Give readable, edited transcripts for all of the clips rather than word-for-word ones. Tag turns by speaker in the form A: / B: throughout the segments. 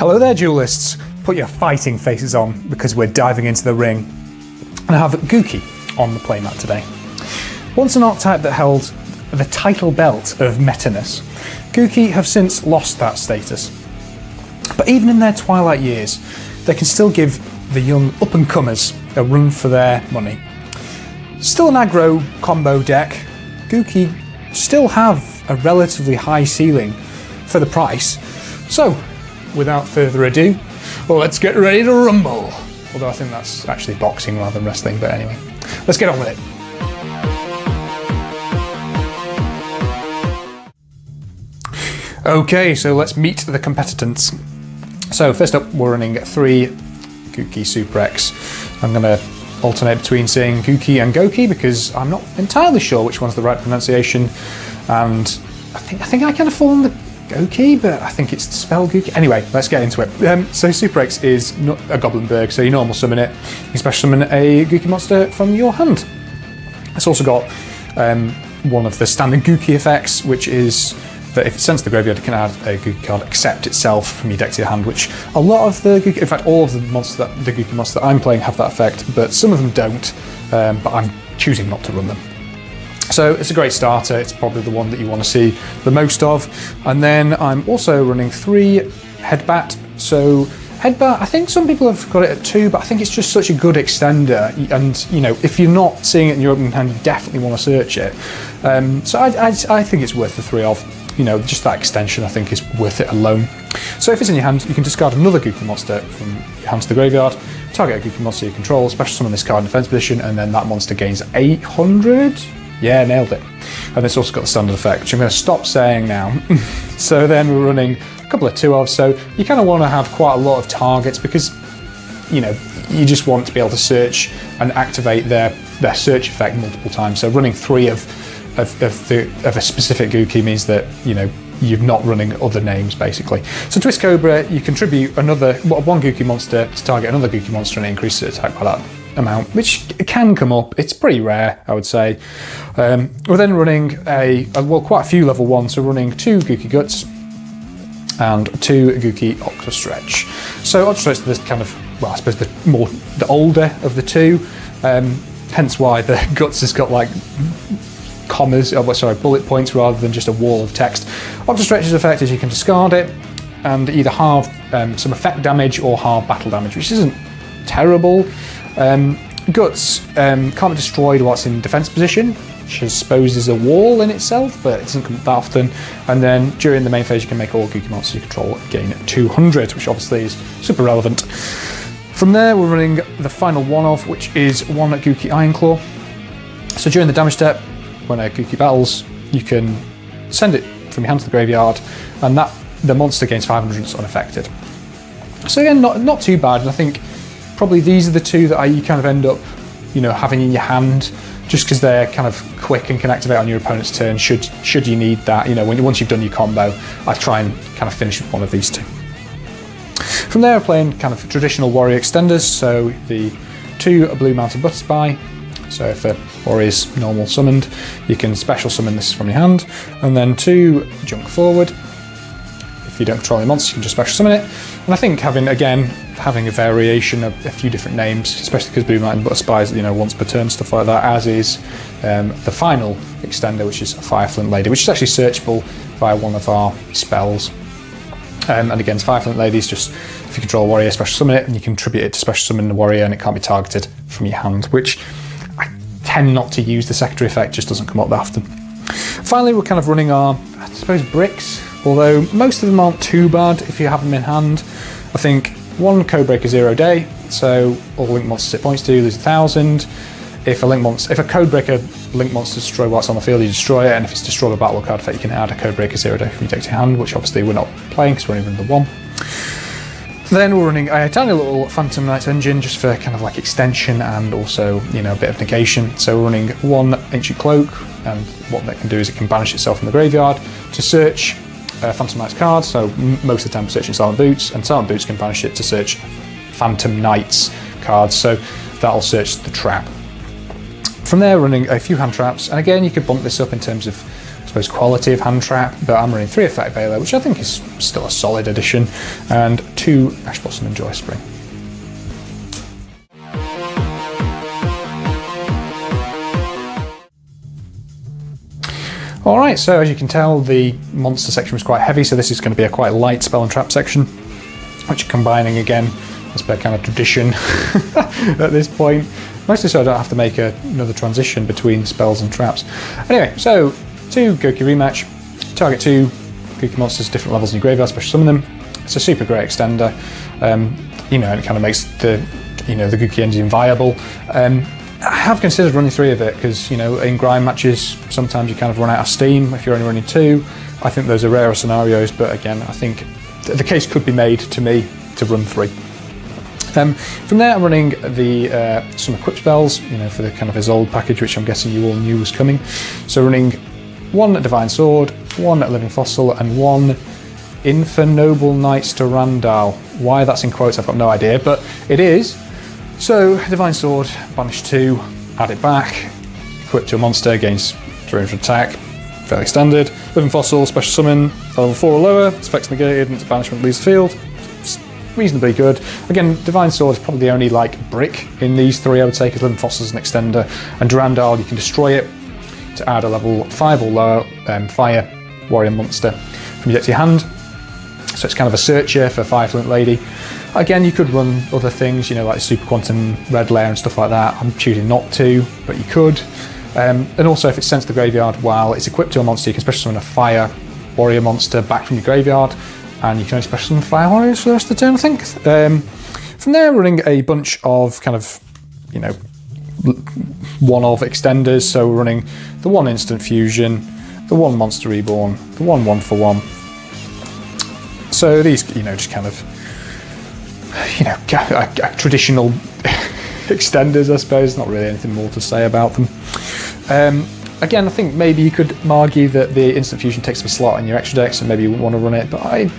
A: Hello there, duelists. Put your fighting faces on because we're diving into the ring. And I have Gouki on the playmat today. Once an archetype that held the title belt of meta-ness, Gouki have since lost that status. But even in their twilight years, they can still give the young up-and-comers a run for their money. Still an aggro combo deck, Gouki still have a relatively high ceiling for the price. So, without further ado, let's get ready to rumble. Although I think that's actually boxing rather than wrestling, but anyway, let's get on with it. Okay, so let's meet the competitors. So first up, we're running 3 Gouki Suprex. I'm going to alternate between saying Gouki and Gouki because I'm not entirely sure which one's the right pronunciation, and I think I kind of fall on the Gouki, but I think it's spelled Gouki. Anyway, let's get into it. So Suprex is not a Goblinberg, so you normal summon it. You special summon a Gouki monster from your hand. It's also got one of the standard Gouki effects, which is that if it's sent to the graveyard, it can add a Gouki card, accept itself from your deck to your hand, which a lot of the Gouki, in fact all of the monsters the Gouki monsters that I'm playing have that effect, but some of them don't, but I'm choosing not to run them. So it's a great starter, it's probably the one that you want to see the most of. And then I'm also running 3 Headbatt. So Headbatt, I think some people have got it at 2, but I think it's just such a good extender. And you know, if you're not seeing it in your opening hand, you definitely want to search it. So I think it's worth the 3 of. You know, just that extension I think is worth it alone. So if it's in your hand, you can discard another Gouki monster from your hand to the graveyard, target a Gouki monster you control, special summon this card in defense position, and then that monster gains 800. Yeah, nailed it. And it's also got the standard effect, which I'm going to stop saying now. So then we're running a couple of 2-ofs, so you kind of want to have quite a lot of targets because, you know, you just want to be able to search and activate their search effect multiple times. So running 3 of a specific Gouki means that, you know, you're not running other names basically. So Twistcobra, you contribute one Gouki monster to target another Gouki monster and it increases its attack by that amount, which can come up. It's pretty rare, I would say. We're then running quite a few level 1s, so running 2 Gouki Guts and 2 Gouki Octostretch. So Octostretch is kind of, well, I suppose the older of the 2, hence why the Guts has got like bullet points rather than just a wall of text. Octostretch's effect is you can discard it and either halve some effect damage or halve battle damage, which isn't terrible. Guts can't be destroyed while it's in defense position, which I suppose is a wall in itself, but it doesn't come up that often. And then during the main phase, you can make all Gouki monsters you control gain 200, which obviously is super relevant. From there, we're running the final one of, which is 1 Gouki Ironclaw. So during the damage step, when a Gouki battles, you can send it from your hand to the graveyard, and the monster gains 500 and it's unaffected. So again, not too bad, and I think probably these are the 2 that you kind of end up, you know, having in your hand, just because they're kind of quick and can activate on your opponent's turn. Should you need that, you know, once you've done your combo, I try and kind of finish with one of these 2. From there, we're playing kind of traditional warrior extenders. So the 2 blue mounted Butterspy. So if a warrior's normal summoned, you can special summon this from your hand, and then 2 junk forward. If you don't control your monster, you can just special summon it. And I think having a variation of a few different names, especially because Blue Mountain Butterspy, you know, once per turn, stuff like that, as is the final extender, which is Fire Flint Lady, which is actually searchable via one of our spells. And again, Fire Flint Lady is just, if you control a warrior, special summon it, and you contribute it to special summon the warrior, and it can't be targeted from your hand, which I tend not to use. The secondary effect just doesn't come up that often. Finally, we're kind of running our, I suppose, bricks, although most of them aren't too bad if you have them in hand. I think 1 Codebreaker Zero day, so all link monsters hit points do lose 1,000. If a Codebreaker link monster is destroyed while it's on the field, you destroy it, and if it's destroyed by battle card effect, you can add a Codebreaker Zero day from your deck to your hand, which obviously we're not playing because we're only running the 1. Then we're running a tiny little Phantom Knights engine just for kind of like extension and also, you know, a bit of negation. So we're running 1 Ancient Cloak, and what that can do is it can banish itself from the graveyard to search Phantom Knights cards. So most of the time we're searching Silent Boots, and Silent Boots can banish it to search Phantom Knights cards, so that'll search the trap. From there, running a few hand traps, and again, you could bump this up in terms of suppose, quality of hand trap, but I'm running 3 Effect Veiler, which I think is still a solid addition, and 2 Ash Blossom and Joyous Spring. Alright, so as you can tell, the monster section was quite heavy, so this is going to be a quite light spell and trap section, which combining again, as per kind of tradition at this point. Mostly so I don't have to make another transition between spells and traps. Anyway, so 2 Gouki Re-match, target 2 Gouki monsters, different levels in your graveyard, special summon them. It's a super great extender, you know, and it kind of makes the, you know, the Gouki engine viable. I have considered running 3 of it because, you know, in grind matches, sometimes you kind of run out of steam if you're only running 2. I think those are rarer scenarios, but again, I think the case could be made to me to run 3. From there, I'm running the some equip spells, you know, for the kind of Isolde package, which I'm guessing you all knew was coming. So running 1 Divine Sword, 1 Living Fossil, and 1 Infernoble Knights to Randall. Why that's in quotes, I've got no idea, but it is. So, Divine Sword, banish 2, add it back, equip to a monster, gains 300 attack, fairly standard. Living Fossil, special summon, level 4 or lower, its effects negated and its banishment leaves the field. It's reasonably good. Again, Divine Sword is probably the only like brick in these 3 I would say, because Living Fossil is an extender, and Durandal, you can destroy it to add a level 5 or lower fire warrior monster from your deck to your hand. So it's kind of a searcher for Fire Flint Lady. Again, you could run other things, you know, like Super Quantum Red Layer and stuff like that. I'm choosing not to, but you could. And also, if it's sent to the graveyard while it's equipped to a monster, you can special summon a Fire Warrior monster back from your graveyard, and you can only special summon Fire Warriors for the rest of the turn, I think. From there, running a bunch of kind of, you know, one-of extenders. So we're running the 1 Instant Fusion, the 1 Monster Reborn, the 1 1-for-1. So these, you know, just kind of, you know, traditional extenders, I suppose. Not really anything more to say about them. Again, I think maybe you could argue that the Instant Fusion takes up a slot in your extra deck, so maybe you wouldn't want to run it, but I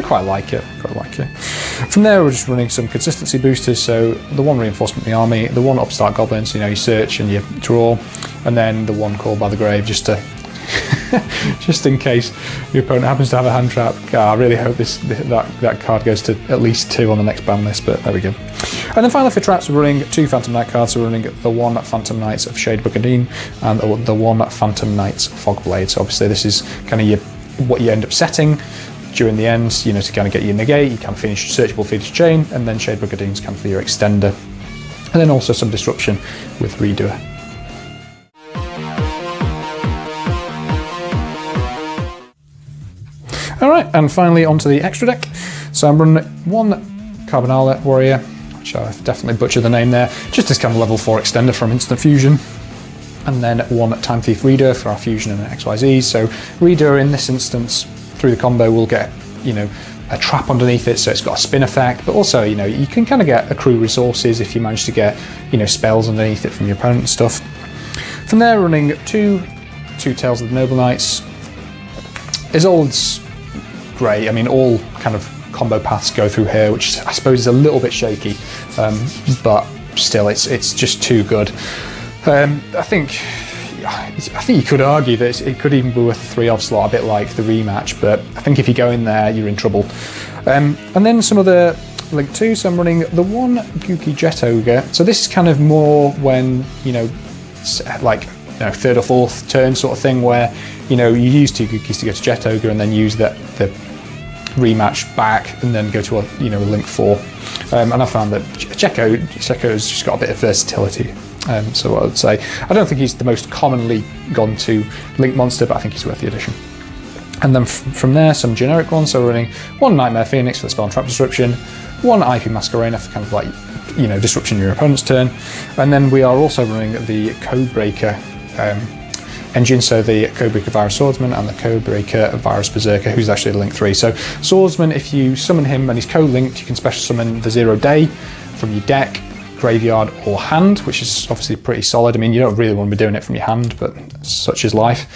A: quite like it. From there, we're just running some consistency boosters, so the 1 Reinforcement in the army, the 1 Upstart Goblins, you know, you search and you draw, and then the 1 Called by the Grave, just to just in case your opponent happens to have a hand trap. I really hope that card goes to at least 2 on the next ban list, but there we go. And then finally for traps, we're running 2 Phantom Knight cards. So we're running the 1 Phantom Knights of Shade Brigandine and the 1 Phantom Knights Fogblade. So obviously this is kind of what you end up setting during the end, you know, to kind of get your negate. You can finish Searchable Feeder Chain, and then Shade Brigandine's kind of for your extender. And then also some disruption with Redoer. Alright, and finally onto the extra deck. So I'm running 1 Carbonala Warrior, which I've definitely butchered the name there, just this kind of level 4 extender from Instant Fusion. And then 1 Time Thief Reader for our Fusion and XYZ. So Reader in this instance, through the combo, will get, you know, a trap underneath it, so it's got a spin effect, but also, you know, you can kind of get accrue resources if you manage to get, you know, spells underneath it from your opponent and stuff. From there, running 2 Tales of the Noble Knights. Isolde's great. I mean, all kind of combo paths go through here, which I suppose is a little bit shaky, but still, it's just too good. I think you could argue that it could even be worth a 3-of slot, a bit like the Re-match, but I think if you go in there, you're in trouble. And then some other Link 2, so I'm running the 1 Gouki Jet Ogre. So this is kind of more when, you know, like, you know, 3rd or 4th turn sort of thing, where, you know, you use 2 Goukis to go to Jet Ogre and then use the Re-match back and then go to a, you know, a Link 4. And I found that Checo's just got a bit of versatility. So what I would say, I don't think he's the most commonly gone to Link monster, but I think he's worth the addition. And then from there, some generic ones. So we're running 1 Nightmare Phoenix for the spell and trap disruption, 1 IP Masquerena for kind of like, you know, disruption your opponent's turn, and then we are also running the Codebreaker engine, so the Codebreaker Virus Swordsman and the Codebreaker Virus Berserker, who's actually a Link 3. So Swordsman, if you summon him and he's co-linked, you can special summon the 0 Day from your deck, graveyard or hand, which is obviously pretty solid. I mean, you don't really want to be doing it from your hand, but such is life.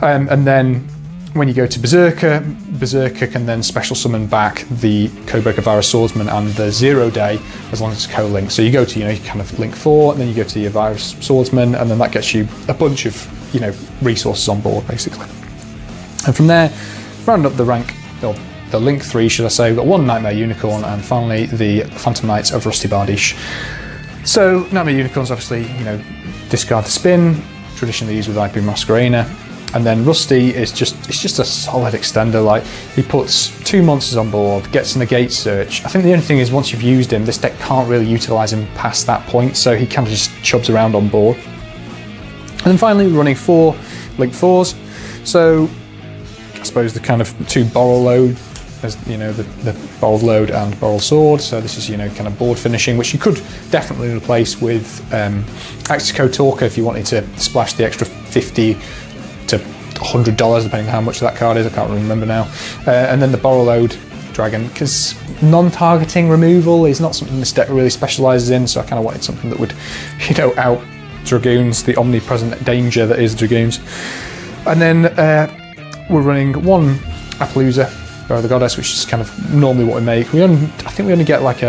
A: And then when you go to Berserker, Berserker can then special summon back the Codebreaker Virus Swordsman and the 0 Day, as long as it's co-linked. So you go to, you know, you kind of Link 4, and then you go to your Virus Swordsman, and then that gets you a bunch of, you know, resources on board, basically. And from there, round up the rank, or the link 3 should I say, we've got 1 Nightmare Unicorn and finally the Phantom Knights of Rusty Bardiche. So Nightmare Unicorns obviously, discard the spin, traditionally used with IP Masquerena, and then Rusty is just a solid extender. Like, he puts 2 monsters on board, gets negate search. I think the only thing is once you've used him, this deck can't really utilise him past that point, so he kind of just chubs around on board. And then finally we're running 4 link 4s. So I suppose the kind of 2 Borrow Load, as the Borrowed Load and Borrowed Sword. So this is kind of board finishing, which you could definitely replace with Axico Talker if you wanted to splash the extra $50 to $100 depending on how much that card is. I can't really remember now. And then the Borrow Load Dragon, because non-targeting removal is not something this deck really specialises in. So I kind of wanted something that would out Dragoons, the omnipresent danger that is Dragoons. And then we're running 1 Appaloosa, Bear of the Goddess, which is kind of normally what we make. I think we only get like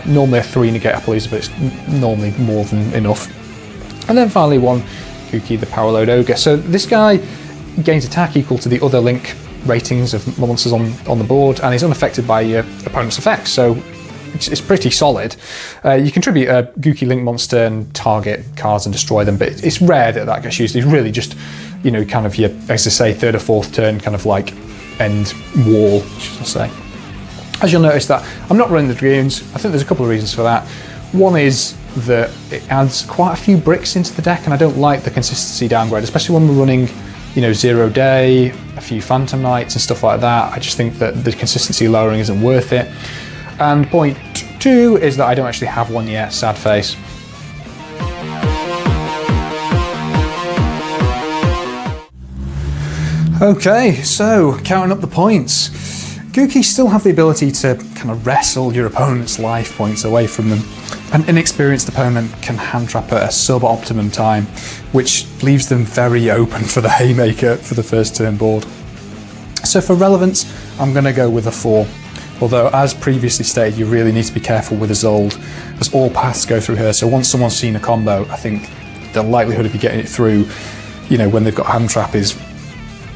A: normally a 3 negate Appaloosa, but it's normally more than enough. And then finally 1 Gouki, the Power Load Ogre. So this guy gains attack equal to the other link ratings of monsters on the board, and is unaffected by your opponent's effects. So it's pretty solid. You contribute a Gouki link monster and target cards and destroy them, but it's rare that gets used. It's really just, kind of your, as I say, 3rd or 4th turn, kind of like end wall, should I say. As you'll notice that I'm not running the Dragoons. I think there's a couple of reasons for that. One is that it adds quite a few bricks into the deck, and I don't like the consistency downgrade, especially when we're running, 0 Day, a few Phantom Knights and stuff like that. I just think that the consistency lowering isn't worth it. And point 2 is that I don't actually have one yet, sad face. Okay, so counting up the points. Gouki still have the ability to kind of wrestle your opponent's life points away from them. An inexperienced opponent can hand trap at a sub-optimum time, which leaves them very open for the haymaker for the first turn board. So for relevance, I'm going to go with a 4. Although, as previously stated, you really need to be careful with Isolde, as all paths go through her. So once someone's seen a combo, I think the likelihood of you getting it through, when they've got hand trap is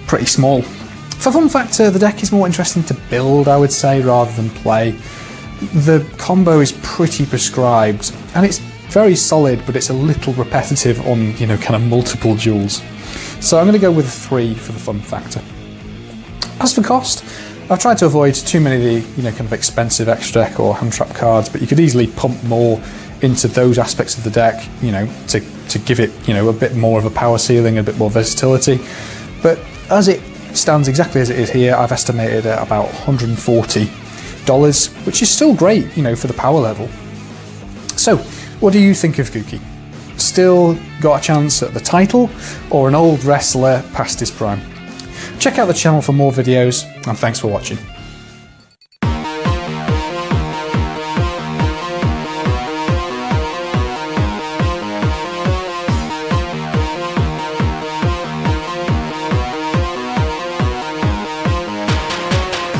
A: pretty small. For fun factor, the deck is more interesting to build, I would say, rather than play. The combo is pretty prescribed, and it's very solid, but it's a little repetitive on, kind of multiple duels. So I'm going to go with a 3 for the fun factor. As for cost, I've tried to avoid too many of the, kind of expensive extra deck or hand trap cards, but you could easily pump more into those aspects of the deck, to give it, a bit more of a power ceiling, a bit more versatility. But as it stands exactly as it is here, I've estimated at about $140, which is still great, for the power level. So, what do you think of Gouki? Still got a chance at the title, or an old wrestler past his prime? Check out the channel for more videos, and thanks for watching.